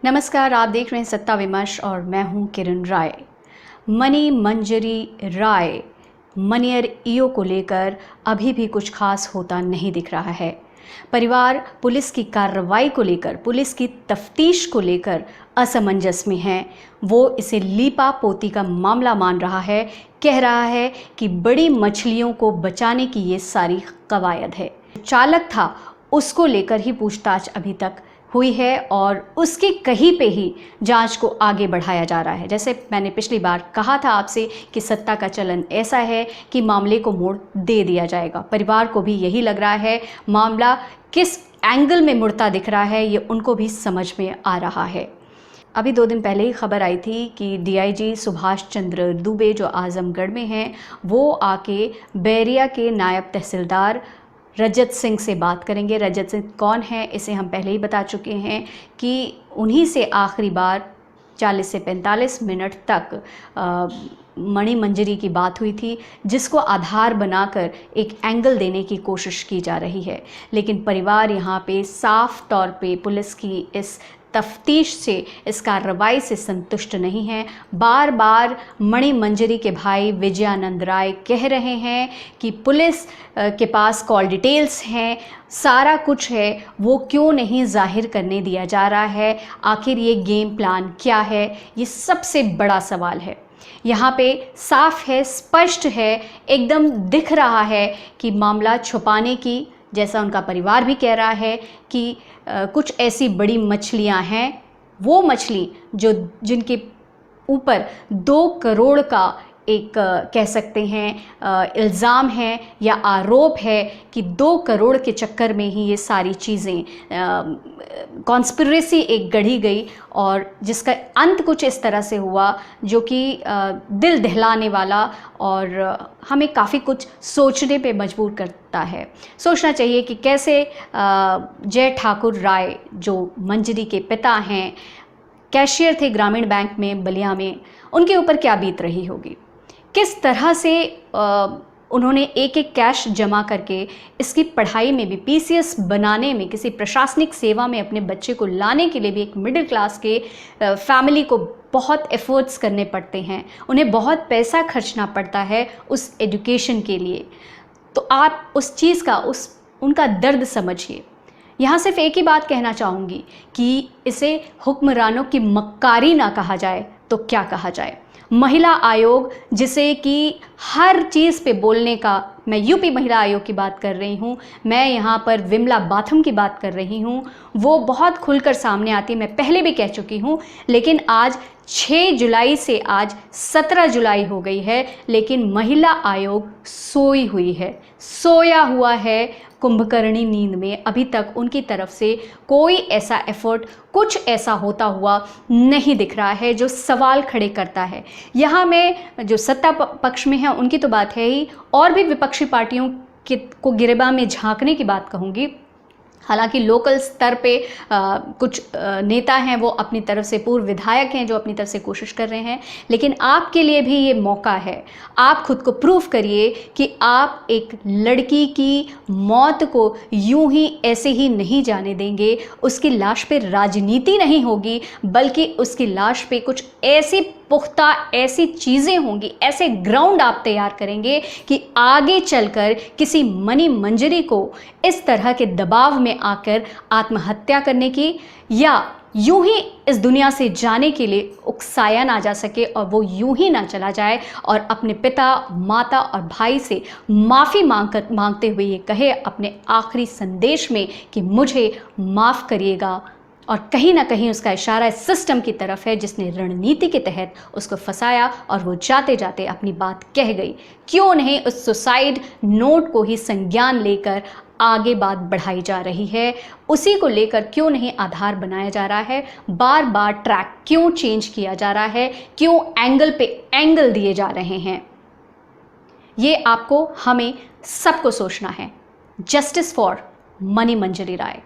नमस्कार, आप देख रहे हैं सत्ता विमर्श और मैं हूं किरण राय। मनी मंजरी राय मनियर ईओ को लेकर अभी भी कुछ खास होता नहीं दिख रहा है। परिवार पुलिस की कार्रवाई को लेकर, पुलिस की तफ्तीश को लेकर असमंजस में है। वो इसे लीपा पोती का मामला मान रहा है, कह रहा है कि बड़ी मछलियों को बचाने की ये सारी कवायद है। चालक था उसको लेकर ही पूछताछ अभी तक हुई है और उसकी कहीं पे ही जांच को आगे बढ़ाया जा रहा है। जैसे मैंने पिछली बार कहा था आपसे कि सत्ता का चलन ऐसा है कि मामले को मोड़ दे दिया जाएगा। परिवार को भी यही लग रहा है। मामला किस एंगल में मुड़ता दिख रहा है ये उनको भी समझ में आ रहा है। अभी 2 दिन पहले ही खबर आई थी कि डीआईजी सुभाष चंद्र दुबे जो आजमगढ़ में हैं, वो आके बैरिया के नायब तहसीलदार रजत सिंह से बात करेंगे। रजत सिंह कौन है इसे हम पहले ही बता चुके हैं कि उन्हीं से आखिरी बार 40 से 45 मिनट तक मणि मंजरी की बात हुई थी, जिसको आधार बनाकर एक एंगल देने की कोशिश की जा रही है। लेकिन परिवार यहाँ पे साफ तौर पे पुलिस की इस तफ्तीश से, इस कार्रवाई से संतुष्ट नहीं है। बार बार मणि मंजरी के भाई विजयानंद राय कह रहे हैं कि पुलिस के पास कॉल डिटेल्स हैं, सारा कुछ है, वो क्यों नहीं जाहिर करने दिया जा रहा है। आखिर ये गेम प्लान क्या है, ये सबसे बड़ा सवाल है। यहाँ पे साफ है, स्पष्ट है, एकदम दिख रहा है कि मामला छुपाने की, जैसा उनका परिवार भी कह रहा है कि कुछ ऐसी बड़ी मछलियाँ हैं, वो मछली जिनके ऊपर 2 करोड़ का एक कह सकते हैं इल्ज़ाम है या आरोप है कि 2 करोड़ के चक्कर में ही ये सारी चीज़ें कॉन्स्पिरेसी एक गढ़ी गई और जिसका अंत कुछ इस तरह से हुआ जो कि दिल दहलाने वाला और हमें काफ़ी कुछ सोचने पे मजबूर करता है। सोचना चाहिए कि कैसे जय ठाकुर राय जो मंजरी के पिता हैं, कैशियर थे ग्रामीण बैंक में बलिया में, उनके ऊपर क्या बीत रही होगी। किस तरह से उन्होंने एक कैश जमा करके इसकी पढ़ाई में भी, पीसीएस बनाने में, किसी प्रशासनिक सेवा में अपने बच्चे को लाने के लिए भी एक मिडिल क्लास के फैमिली को बहुत एफर्ट्स करने पड़ते हैं, उन्हें बहुत पैसा खर्चना पड़ता है उस एजुकेशन के लिए। तो आप उस चीज़ का, उनका दर्द समझिए। यहाँ सिर्फ एक ही बात कहना चाहूँगी कि इसे हुक्मरानों की मक्कारी ना कहा जाए तो क्या कहा जाए। महिला आयोग, जिसे कि हर चीज़ पे बोलने का, मैं यूपी महिला आयोग की बात कर रही हूँ, मैं यहाँ पर विमला बाथम की बात कर रही हूँ, वो बहुत खुलकर सामने आती है, मैं पहले भी कह चुकी हूँ। लेकिन आज 6 जुलाई से आज 17 जुलाई हो गई है, लेकिन महिला आयोग सोई हुई है, सोया हुआ है कुंभकर्णी नींद में। अभी तक उनकी तरफ से कोई ऐसा एफर्ट, कुछ ऐसा होता हुआ नहीं दिख रहा है जो सवाल खड़े करता है। यहाँ मैं जो सत्ता पक्ष में है उनकी तो बात है ही, और भी विपक्षी पार्टियों को गिरेबान में झांकने की बात कहूँगी। हालांकि लोकल स्तर पे कुछ नेता हैं, वो अपनी तरफ से, पूर्व विधायक हैं जो अपनी तरफ से कोशिश कर रहे हैं। लेकिन आपके लिए भी ये मौका है, आप खुद को प्रूव करिए कि आप एक लड़की की मौत को यूं ही ऐसे ही नहीं जाने देंगे। उसकी लाश पे राजनीति नहीं होगी, बल्कि उसकी लाश पे कुछ ऐसी पुख्ता, ऐसी चीज़ें होंगी, ऐसे ग्राउंड आप तैयार करेंगे कि आगे चलकर किसी मणि मंजरी को इस तरह के दबाव में आकर आत्महत्या करने की या यूं ही इस दुनिया से जाने के लिए उकसाया ना जा सके और वो यूं ही ना चला जाए और अपने पिता, माता और भाई से माफ़ी मांगते हुए ये कहे अपने आखिरी संदेश में कि मुझे माफ़ करिएगा। और कहीं ना कहीं उसका इशारा इस सिस्टम की तरफ है जिसने रणनीति के तहत उसको फंसाया और वो जाते जाते अपनी बात कह गई। क्यों नहीं उस सुसाइड नोट को ही संज्ञान लेकर आगे बात बढ़ाई जा रही है, उसी को लेकर क्यों नहीं आधार बनाया जा रहा है, बार बार ट्रैक क्यों चेंज किया जा रहा है, क्यों एंगल पे एंगल दिए जा रहे हैं, ये आपको, हमें सबको सोचना है। Justice for Mani Manjari Rai.